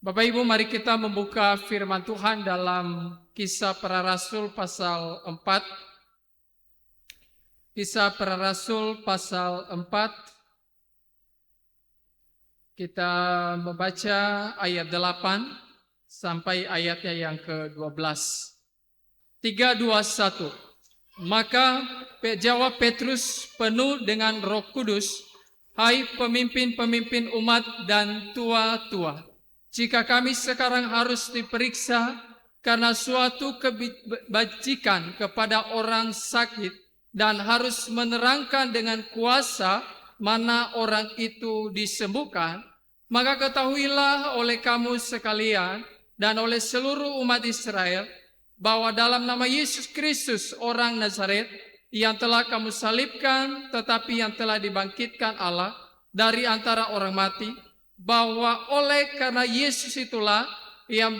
Bapak Ibu, mari kita membuka firman Tuhan dalam Kisah Para Rasul pasal 4. Kisah Para Rasul pasal 4. Kita membaca ayat 8 sampai ayatnya yang ke-12. 3, 2, 1. Maka jawab Petrus penuh dengan Roh Kudus, "Hai pemimpin-pemimpin umat dan tua-tua, jika kami sekarang harus diperiksa karena suatu kebajikan kepada orang sakit dan harus menerangkan dengan kuasa mana orang itu disembuhkan, maka ketahuilah oleh kamu sekalian dan oleh seluruh umat Israel bahwa dalam nama Yesus Kristus orang Nazaret yang telah kamu salibkan tetapi yang telah dibangkitkan Allah dari antara orang mati, bahwa oleh karena Yesus itulah yang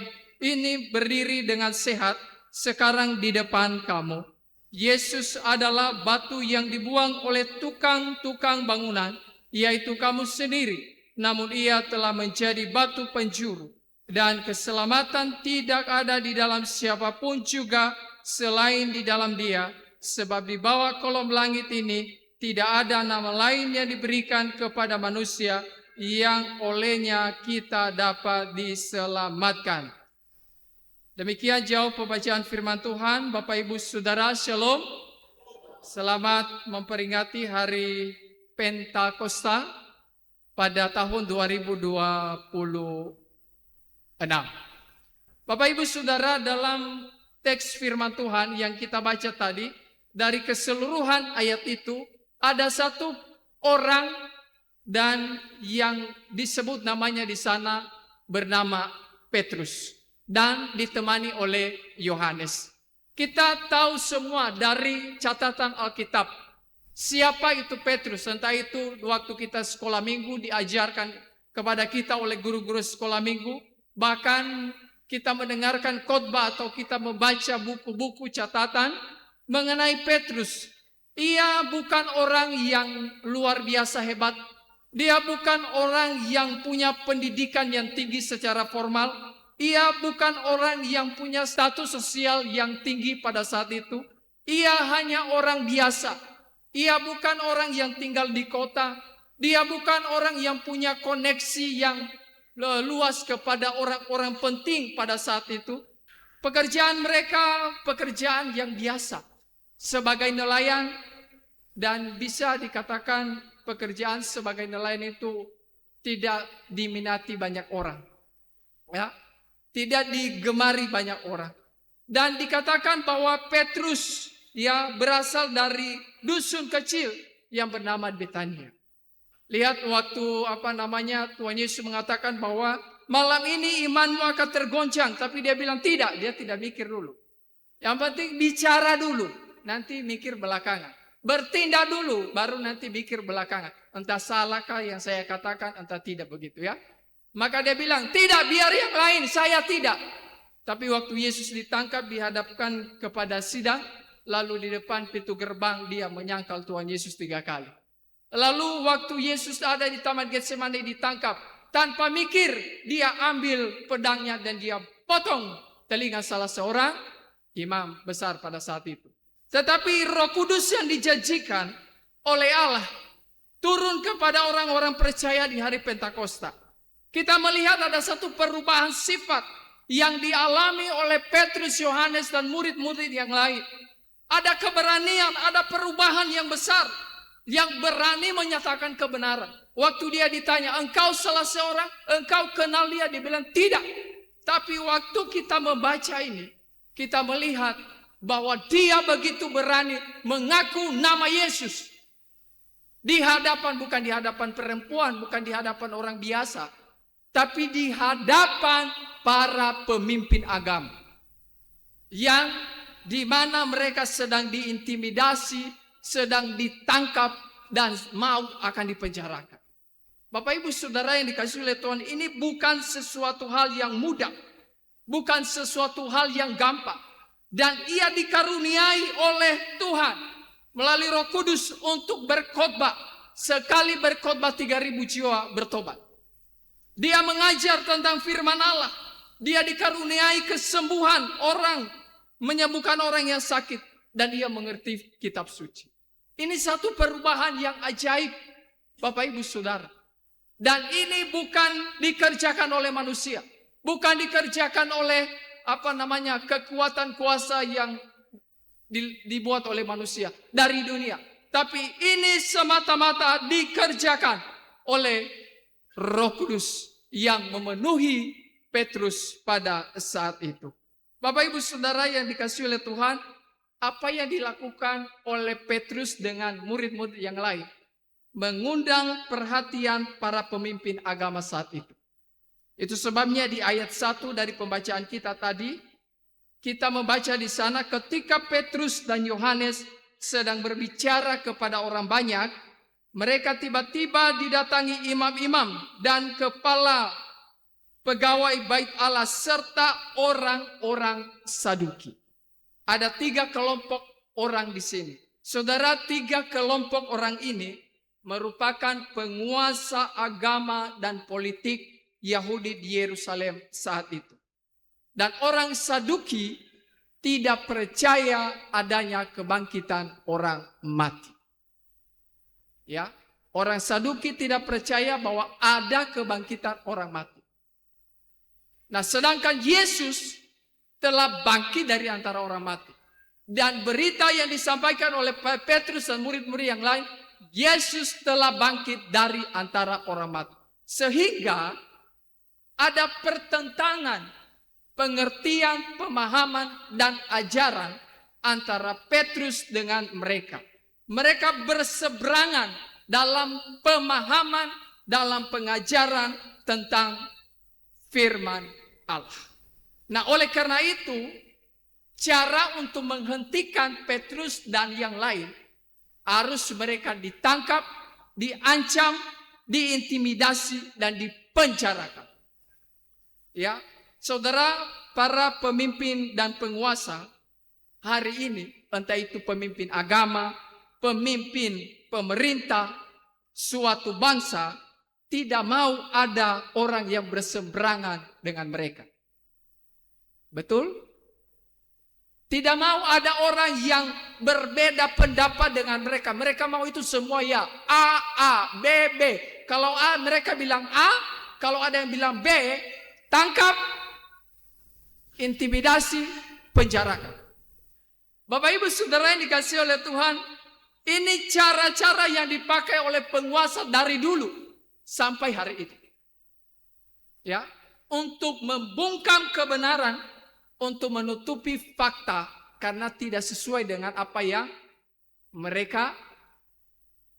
ini berdiri dengan sehat sekarang di depan kamu. Yesus adalah batu yang dibuang oleh tukang-tukang bangunan, yaitu kamu sendiri, namun ia telah menjadi batu penjuru, dan keselamatan tidak ada di dalam siapapun juga selain di dalam Dia, sebab di bawah kolom langit ini tidak ada nama lain yang diberikan kepada manusia yang olehnya kita dapat diselamatkan. Demikian jauh pembacaan firman Tuhan. Bapak Ibu Saudara, Shalom. Selamat memperingati hari Pentakosta pada tahun 2026. Bapak Ibu Saudara, dalam teks firman Tuhan yang kita baca tadi, dari keseluruhan ayat itu ada satu orang dan yang disebut namanya di sana bernama Petrus dan ditemani oleh Yohanes. Kita tahu semua dari catatan Alkitab siapa itu Petrus. Entah itu waktu kita sekolah minggu diajarkan kepada kita oleh guru-guru sekolah minggu, bahkan kita mendengarkan khotbah atau kita membaca buku-buku catatan mengenai Petrus. Ia bukan orang yang luar biasa hebat. Dia bukan orang yang punya pendidikan yang tinggi secara formal. Ia bukan orang yang punya status sosial yang tinggi pada saat itu. Ia hanya orang biasa. Ia bukan orang yang tinggal di kota. Dia bukan orang yang punya koneksi yang luas kepada orang-orang penting pada saat itu. Pekerjaan mereka pekerjaan yang biasa. Sebagai nelayan, dan bisa dikatakan pekerjaan sebagai nelayan itu tidak diminati banyak orang, ya, tidak digemari banyak orang. Dan dikatakan bahwa Petrus ya berasal dari dusun kecil yang bernama Betania. Lihat waktu Tuhan Yesus mengatakan bahwa malam ini imanmu akan tergoncang, tapi dia bilang tidak, dia tidak mikir dulu. Yang penting bicara dulu, nanti mikir belakangan. Bertindak dulu, baru nanti mikir belakangan. Entah salahkah yang saya katakan, entah tidak begitu ya. Maka dia bilang, tidak, biar yang lain, saya tidak. Tapi waktu Yesus ditangkap, dihadapkan kepada sidang, lalu di depan pintu gerbang, dia menyangkal Tuhan Yesus 3 kali. Lalu waktu Yesus ada di Taman Getsemani ditangkap, tanpa mikir, dia ambil pedangnya dan dia potong telinga salah seorang imam besar pada saat itu. Tetapi Roh Kudus yang dijanjikan oleh Allah turun kepada orang-orang percaya di hari Pentakosta. Kita melihat ada satu perubahan sifat yang dialami oleh Petrus, Yohanes, dan murid-murid yang lain. Ada keberanian, ada perubahan yang besar yang berani menyatakan kebenaran. Waktu dia ditanya, engkau salah seorang, engkau kenal dia? Dia bilang tidak. Tapi waktu kita membaca ini, kita melihat bahwa dia begitu berani mengaku nama Yesus. Di hadapan, bukan di hadapan perempuan, bukan di hadapan orang biasa, tapi di hadapan para pemimpin agama. Yang dimana mereka sedang diintimidasi, sedang ditangkap, dan mau akan dipenjarakan. Bapak Ibu Saudara yang dikasihi oleh Tuhan, ini bukan sesuatu hal yang mudah. Bukan sesuatu hal yang gampang. Dan ia dikaruniai oleh Tuhan melalui Roh Kudus untuk berkhotbah. Sekali berkhotbah 3.000 jiwa bertobat. Dia mengajar tentang firman Allah. Dia dikaruniai kesembuhan orang, menyembuhkan orang yang sakit. Dan dia mengerti kitab suci. Ini satu perubahan yang ajaib, Bapak Ibu Saudara. Dan ini bukan dikerjakan oleh manusia. Bukan dikerjakan oleh kekuatan kuasa yang dibuat oleh manusia dari dunia. Tapi ini semata-mata dikerjakan oleh Roh Kudus yang memenuhi Petrus pada saat itu. Bapak Ibu Saudara yang dikasihi oleh Tuhan, apa yang dilakukan oleh Petrus dengan murid-murid yang lain mengundang perhatian para pemimpin agama saat itu. Itu sebabnya di ayat 1 dari pembacaan kita tadi, kita membaca di sana ketika Petrus dan Yohanes sedang berbicara kepada orang banyak, mereka tiba-tiba didatangi imam-imam dan kepala pegawai bait Allah serta orang-orang Saduki. Ada 3 kelompok orang di sini. Saudara, 3 kelompok orang ini merupakan penguasa agama dan politik Yahudi di Yerusalem saat itu. Dan orang Saduki tidak percaya adanya kebangkitan orang mati. Ya, orang Saduki tidak percaya bahwa ada kebangkitan orang mati. Nah, sedangkan Yesus telah bangkit dari antara orang mati. Dan berita yang disampaikan oleh Petrus dan murid-murid yang lain, Yesus telah bangkit dari antara orang mati. Sehingga ada pertentangan pengertian, pemahaman, dan ajaran antara Petrus dengan mereka. Mereka berseberangan dalam pemahaman, dalam pengajaran tentang firman Allah. Nah, oleh karena itu, cara untuk menghentikan Petrus dan yang lain harus mereka ditangkap, diancam, diintimidasi, dan dipenjarakan. Ya, saudara, para pemimpin dan penguasa hari ini, entah itu pemimpin agama, pemimpin pemerintah, suatu bangsa, tidak mau ada orang yang berseberangan dengan mereka. Betul? Tidak mau ada orang yang berbeda pendapat dengan mereka. Mereka mau itu semua ya A, B, B. Kalau A mereka bilang A, kalau ada yang bilang B, tangkap, intimidasi, penjarakan. Bapak Ibu Saudara yang dikasihi oleh Tuhan, ini cara-cara yang dipakai oleh penguasa dari dulu sampai hari ini. Ya, untuk membungkam kebenaran, untuk menutupi fakta karena tidak sesuai dengan apa yang mereka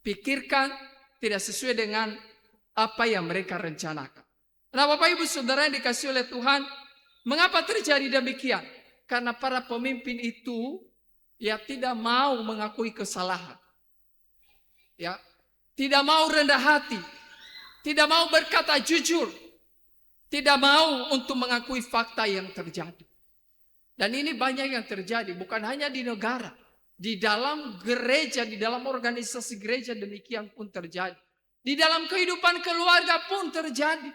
pikirkan, tidak sesuai dengan apa yang mereka rencanakan. Nah, Bapak Ibu Saudara yang dikasihi oleh Tuhan, mengapa terjadi demikian? Karena para pemimpin itu ya tidak mau mengakui kesalahan. Ya, tidak mau rendah hati, tidak mau berkata jujur, tidak mau untuk mengakui fakta yang terjadi. Dan ini banyak yang terjadi, bukan hanya di negara, di dalam gereja, di dalam organisasi gereja demikian pun terjadi. Di dalam kehidupan keluarga pun terjadi.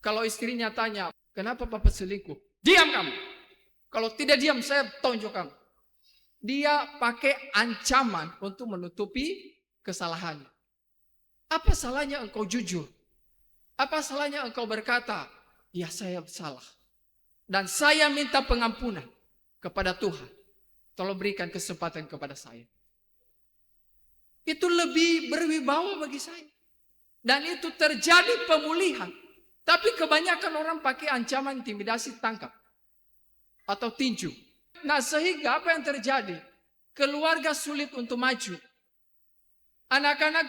Kalau istrinya tanya, kenapa papa selingkuh? Diam kamu. Kalau tidak diam, saya tonjok kamu. Dia pakai ancaman untuk menutupi kesalahannya. Apa salahnya engkau jujur? Apa salahnya engkau berkata, ya saya salah. Dan saya minta pengampunan kepada Tuhan. Tolong berikan kesempatan kepada saya. Itu lebih berwibawa bagi saya. Dan itu terjadi pemulihan. Tapi kebanyakan orang pakai ancaman, intimidasi, tangkap. Atau tinju. Nah, sehingga apa yang terjadi? Keluarga sulit untuk maju. Anak-anak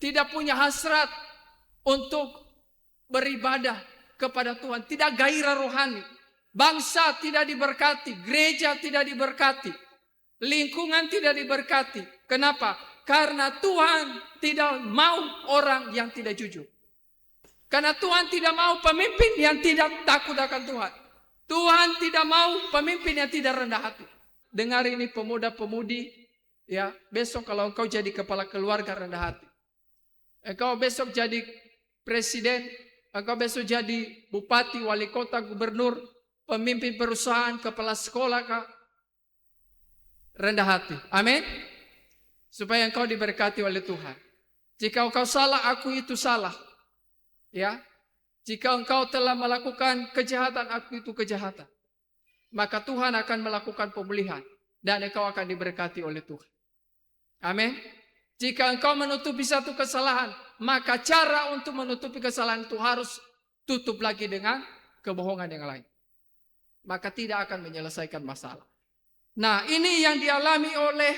tidak punya hasrat untuk beribadah kepada Tuhan. Tidak gairah rohani. Bangsa tidak diberkati. Gereja tidak diberkati. Lingkungan tidak diberkati. Kenapa? Karena Tuhan tidak mau orang yang tidak jujur. Karena Tuhan tidak mau pemimpin yang tidak takut akan Tuhan. Tuhan tidak mau pemimpin yang tidak rendah hati. Dengar ini pemuda-pemudi, ya, besok kalau engkau jadi kepala keluarga rendah hati. Engkau besok jadi presiden, engkau besok jadi bupati, wali kota, gubernur, pemimpin perusahaan, kepala sekolah, kah? Rendah hati. Amin. Supaya engkau diberkati oleh Tuhan. Jika engkau salah, aku itu salah. Ya. Jika engkau telah melakukan kejahatan, aku itu kejahatan. Maka Tuhan akan melakukan pemulihan. Dan engkau akan diberkati oleh Tuhan. Amin. Jika engkau menutupi satu kesalahan, maka cara untuk menutupi kesalahan itu harus tutup lagi dengan kebohongan yang lain. Maka tidak akan menyelesaikan masalah. Nah, ini yang dialami oleh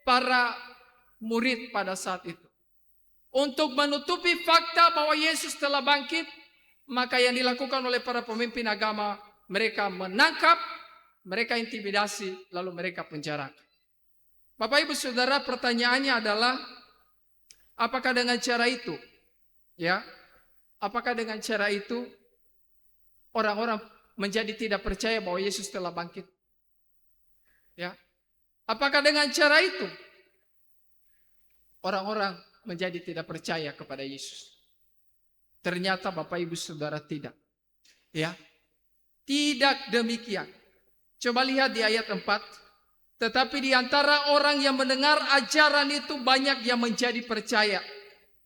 para murid pada saat itu. Untuk menutupi fakta bahwa Yesus telah bangkit, maka yang dilakukan oleh para pemimpin agama, mereka menangkap, mereka intimidasi, lalu mereka penjarakan. Bapak Ibu Saudara, pertanyaannya adalah, apakah dengan cara itu, ya, apakah dengan cara itu orang-orang menjadi tidak percaya bahwa Yesus telah bangkit? Ya, apakah dengan cara itu orang-orang menjadi tidak percaya kepada Yesus? Ternyata Bapak Ibu Saudara tidak. Ya. Tidak demikian. Coba lihat di ayat 4. Tetapi di antara orang yang mendengar ajaran itu banyak yang menjadi percaya.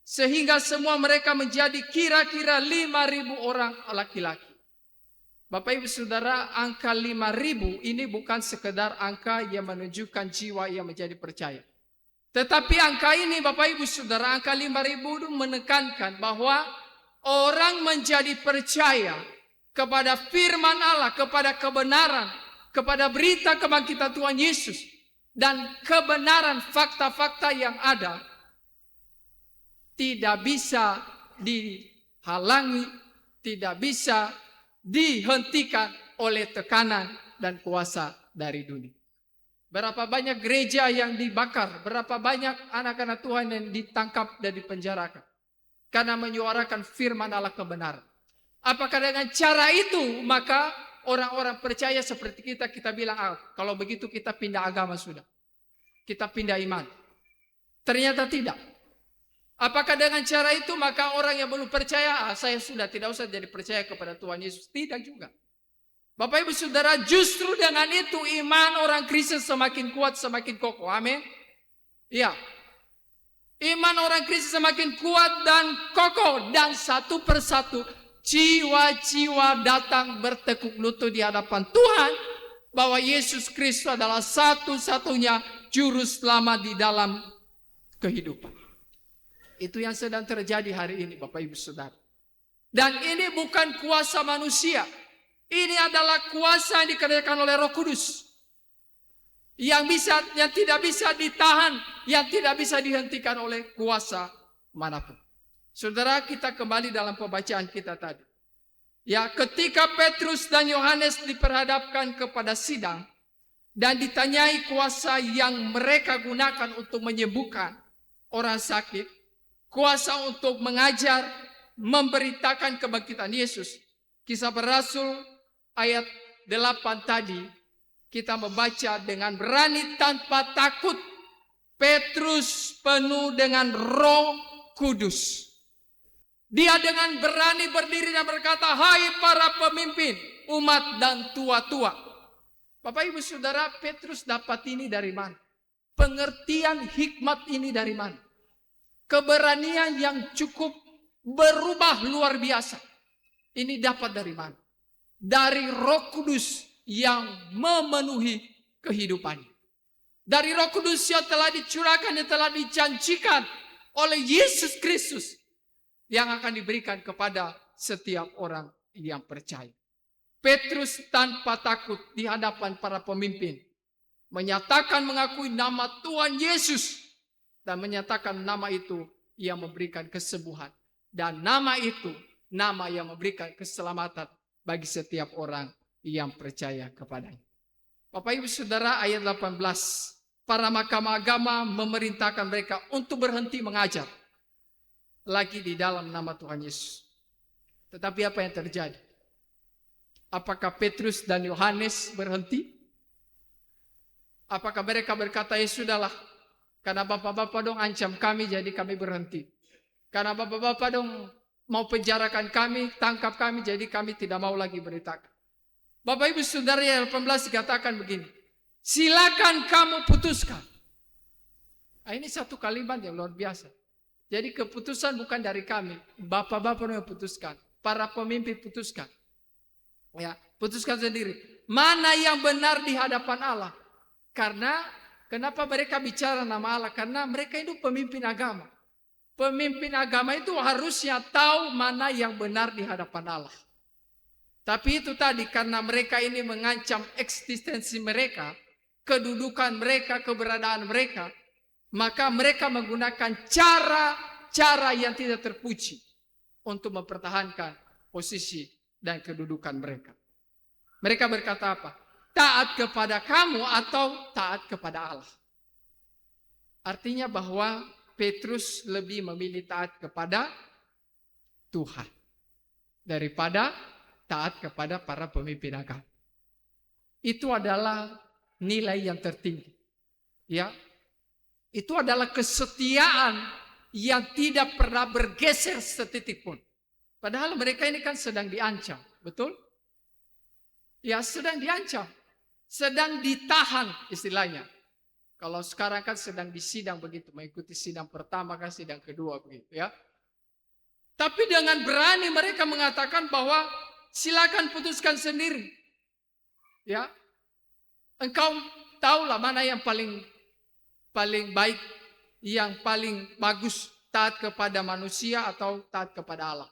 Sehingga semua mereka menjadi kira-kira 5.000 orang laki-laki. Bapak Ibu Saudara, angka 5.000 ini bukan sekedar angka yang menunjukkan jiwa yang menjadi percaya. Tetapi angka ini Bapak Ibu Saudara, angka 5.000 itu menekankan bahwa orang menjadi percaya kepada firman Allah, kepada kebenaran, kepada berita kebangkitan Tuhan Yesus, dan kebenaran fakta-fakta yang ada tidak bisa dihalangi, tidak bisa dihentikan oleh tekanan dan kuasa dari dunia. Berapa banyak gereja yang dibakar, berapa banyak anak-anak Tuhan yang ditangkap dan dipenjarakan karena menyuarakan firman Allah kebenaran. Apakah dengan cara itu maka orang-orang percaya seperti kita bilang, kalau begitu kita pindah agama sudah, kita pindah iman? Ternyata tidak. Apakah dengan cara itu maka orang yang belum percaya, saya sudah tidak usah jadi percaya kepada Tuhan Yesus? Tidak juga. Bapak Ibu Saudara, justru dengan itu iman orang Kristen semakin kuat, semakin kokoh. Amin. Ya. Iman orang Kristen semakin kuat dan kokoh, dan satu persatu jiwa-jiwa datang bertekuk lutut di hadapan Tuhan bahwa Yesus Kristus adalah satu-satunya juru selamat di dalam kehidupan. Itu yang sedang terjadi hari ini Bapak Ibu Saudara. Dan ini bukan kuasa manusia. Ini adalah kuasa yang dikerjakan oleh Roh Kudus. Yang tidak bisa ditahan, yang tidak bisa dihentikan oleh kuasa manapun. Saudara, kita kembali dalam pembacaan kita tadi. Ya, ketika Petrus dan Yohanes diperhadapkan kepada sidang dan ditanyai kuasa yang mereka gunakan untuk menyembuhkan orang sakit, kuasa untuk mengajar, memberitakan kebangkitan Yesus. Kisah Para Rasul ayat 8 tadi kita membaca dengan berani tanpa takut. Petrus penuh dengan Roh Kudus. Dia dengan berani berdiri dan berkata, hai para pemimpin, umat dan tua-tua. Bapak Ibu Saudara, Petrus dapat ini dari mana? Pengertian hikmat ini dari mana? Keberanian yang cukup berubah luar biasa. Ini dapat dari mana? Dari Roh Kudus yang memenuhi kehidupannya. Dari Roh Kudus yang telah dicurahkan, yang telah dijanjikan oleh Yesus Kristus, yang akan diberikan kepada setiap orang yang percaya. Petrus tanpa takut di hadapan para pemimpin menyatakan mengakui nama Tuhan Yesus dan menyatakan nama itu yang memberikan kesembuhan, dan nama itu nama yang memberikan keselamatan bagi setiap orang yang percaya kepadanya. Bapak Ibu Saudara, ayat 18, para mahkamah agama memerintahkan mereka untuk berhenti mengajar lagi di dalam nama Tuhan Yesus. Tetapi apa yang terjadi? Apakah Petrus dan Yohanes berhenti? Apakah mereka berkata, ya sudahlah, karena bapak-bapak dong ancam kami, jadi kami berhenti. Karena bapak-bapak dong mau penjarakan kami, tangkap kami, jadi kami tidak mau lagi beritakan. Bapak Ibu Saudara, ayat 18 dikatakan begini, silakan kamu putuskan. Nah, ini satu kalimat yang luar biasa. Jadi keputusan bukan dari kami, bapak-bapak yang putuskan, para pemimpin putuskan. Ya, putuskan sendiri. Mana yang benar di hadapan Allah? Karena kenapa mereka bicara nama Allah? Karena mereka itu pemimpin agama. Pemimpin agama itu harusnya tahu mana yang benar di hadapan Allah. Tapi itu tadi, karena mereka ini mengancam eksistensi mereka, kedudukan mereka, keberadaan mereka, maka mereka menggunakan cara yang tidak terpuji untuk mempertahankan posisi dan kedudukan mereka. Mereka berkata apa? Taat kepada kamu atau taat kepada Allah. Artinya bahwa Petrus lebih memilih taat kepada Tuhan daripada taat kepada para pemimpin agama. Itu adalah nilai yang tertinggi. Ya. Itu adalah kesetiaan yang tidak pernah bergeser setitik pun. Padahal mereka ini kan sedang diancam, betul? Ya, sedang diancam, sedang ditahan istilahnya. Kalau sekarang kan sedang disidang begitu, mengikuti sidang pertama kan sidang kedua begitu ya. Tapi dengan berani mereka mengatakan bahwa silakan putuskan sendiri. Ya. Engkau tahulah mana yang paling baik, yang paling bagus, taat kepada manusia atau taat kepada Allah.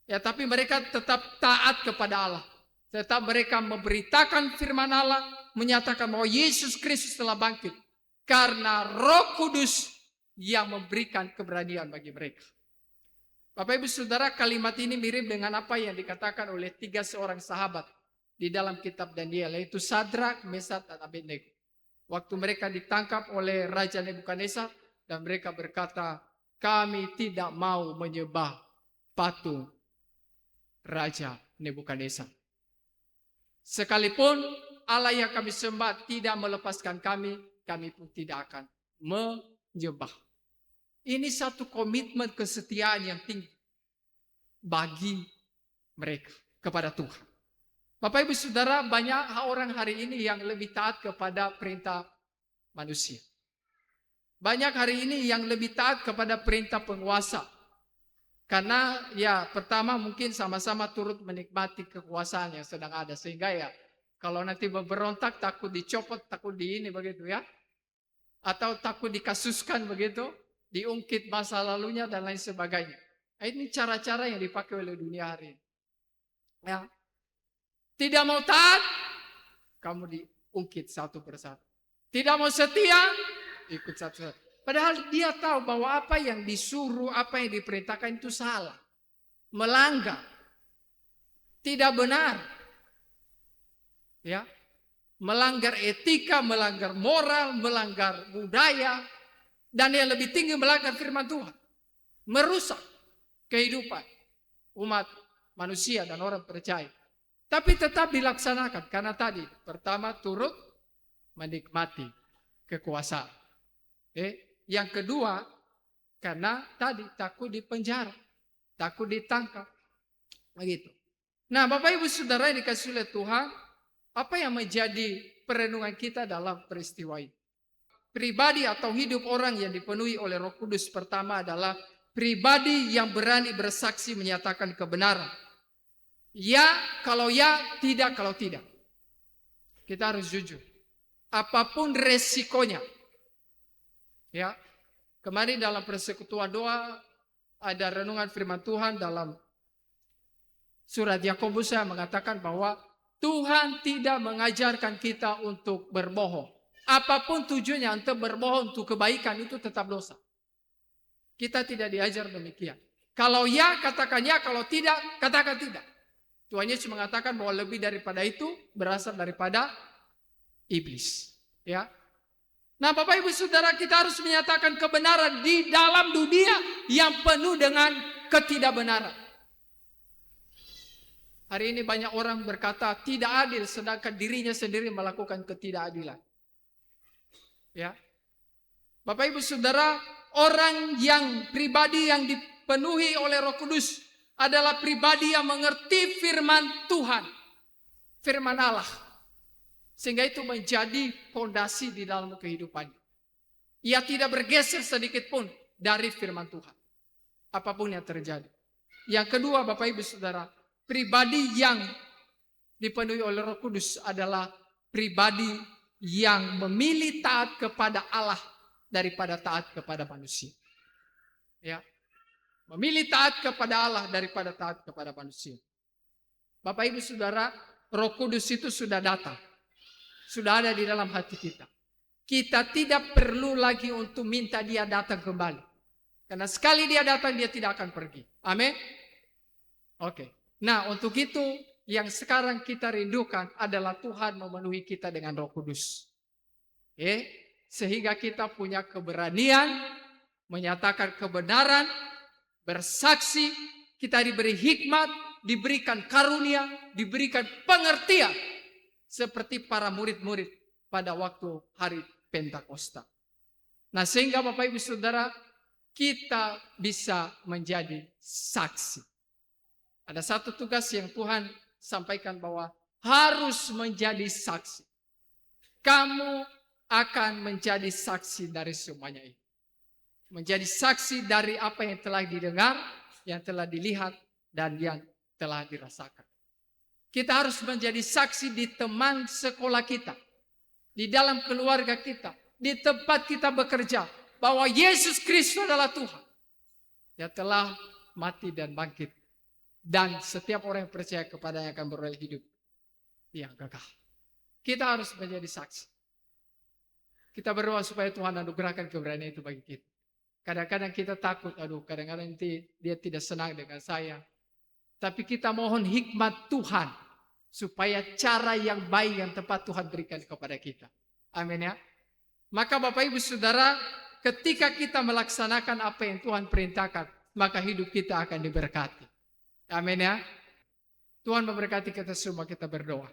Ya, tapi mereka tetap taat kepada Allah. Tetap mereka memberitakan firman Allah, menyatakan bahwa Yesus Kristus telah bangkit. Karena Roh Kudus yang memberikan keberanian bagi mereka. Bapak Ibu Saudara, kalimat ini mirip dengan apa yang dikatakan oleh 3 seorang sahabat di dalam kitab Daniel, yaitu Sadrak, Mesak, dan Abednego. Waktu mereka ditangkap oleh Raja Nebukadnezar dan mereka berkata, kami tidak mau menyembah patung Raja Nebukadnezar. Sekalipun Allah yang kami sembah tidak melepaskan kami, kami pun tidak akan menyembah. Ini satu komitmen kesetiaan yang tinggi bagi mereka kepada Tuhan. Bapak Ibu Saudara, banyak orang hari ini yang lebih taat kepada perintah manusia. Banyak hari ini yang lebih taat kepada perintah penguasa. Karena ya pertama mungkin sama-sama turut menikmati kekuasaan yang sedang ada. Sehingga ya kalau nanti berontak takut dicopot, takut di ini begitu ya. Atau takut dikasuskan begitu. Diungkit masa lalunya dan lain sebagainya. Nah, ini cara-cara yang dipakai oleh dunia hari ini. Ya. Tidak mau taat, kamu diungkit satu persatu. Tidak mau setia, ikut satu-satu. Padahal dia tahu bahwa apa yang disuruh, apa yang diperintahkan itu salah. Melanggar. Tidak benar. Ya. Melanggar etika, melanggar moral, melanggar budaya. Dan yang lebih tinggi melanggar firman Tuhan. Merusak kehidupan umat manusia dan orang percaya. Tapi tetap dilaksanakan. Karena tadi, pertama turut menikmati kekuasaan. Yang kedua, karena tadi takut dipenjara, takut ditangkap. Begitu. Nah, Bapak Ibu Saudara yang dikasih oleh Tuhan, apa yang menjadi perenungan kita dalam peristiwa ini? Pribadi atau hidup orang yang dipenuhi oleh Roh Kudus pertama adalah pribadi yang berani bersaksi menyatakan kebenaran. Ya, kalau ya, tidak kalau tidak. Kita harus jujur. Apapun resikonya. Ya, kemarin dalam persekutuan doa ada renungan firman Tuhan dalam surat Yakobus saya mengatakan bahwa Tuhan tidak mengajarkan kita untuk berbohong. Apapun tujuannya untuk berbohong untuk kebaikan itu tetap dosa. Kita tidak diajar demikian. Kalau ya katakan ya, kalau tidak katakan tidak. Tuhan Yesus mengatakan bahwa lebih daripada itu berasal daripada iblis. Ya. Nah, Bapak Ibu Saudara, kita harus menyatakan kebenaran di dalam dunia yang penuh dengan ketidakbenaran. Hari ini banyak orang berkata tidak adil, sedangkan dirinya sendiri melakukan ketidakadilan. Ya, Bapak Ibu Saudara, orang yang pribadi yang dipenuhi oleh Roh Kudus adalah pribadi yang mengerti firman Tuhan, firman Allah. Sehingga itu menjadi fondasi di dalam kehidupannya. Ia tidak bergeser sedikit pun dari firman Tuhan. Apapun yang terjadi. Yang kedua, Bapak Ibu Saudara, pribadi yang dipenuhi oleh Roh Kudus adalah pribadi yang memilih taat kepada Allah daripada taat kepada manusia. Ya. Memilih taat kepada Allah daripada taat kepada manusia. Bapak Ibu Saudara, Roh Kudus itu sudah datang. Sudah ada di dalam hati kita. Kita tidak perlu lagi untuk minta dia datang kembali. Karena sekali dia datang, dia tidak akan pergi. Amin. Oke. Nah, untuk itu yang sekarang kita rindukan adalah Tuhan memenuhi kita dengan Roh Kudus. Sehingga kita punya keberanian menyatakan kebenaran, bersaksi, kita diberi hikmat, diberikan karunia, diberikan pengertian seperti para murid-murid pada waktu hari Pentakosta. Nah, sehingga Bapak Ibu Saudara, kita bisa menjadi saksi. Ada satu tugas yang Tuhan sampaikan bahwa harus menjadi saksi. Kamu akan menjadi saksi dari semuanya ini. Menjadi saksi dari apa yang telah didengar, yang telah dilihat, dan yang telah dirasakan. Kita harus menjadi saksi di teman sekolah kita, di dalam keluarga kita, di tempat kita bekerja, bahwa Yesus Kristus adalah Tuhan. Dia telah mati dan bangkit. Dan setiap orang yang percaya kepadanya akan beroleh hidup yang kekal. Kita harus menjadi saksi. Kita berdoa supaya Tuhan anugerahkan keberanian itu bagi kita. Kadang-kadang kita takut, kadang-kadang nanti dia tidak senang dengan saya. Tapi kita mohon hikmat Tuhan, supaya cara yang baik yang tepat Tuhan berikan kepada kita. Amin ya. Maka Bapak Ibu Saudara, ketika kita melaksanakan apa yang Tuhan perintahkan, maka hidup kita akan diberkati. Amin ya. Tuhan memberkati kita semua, kita berdoa.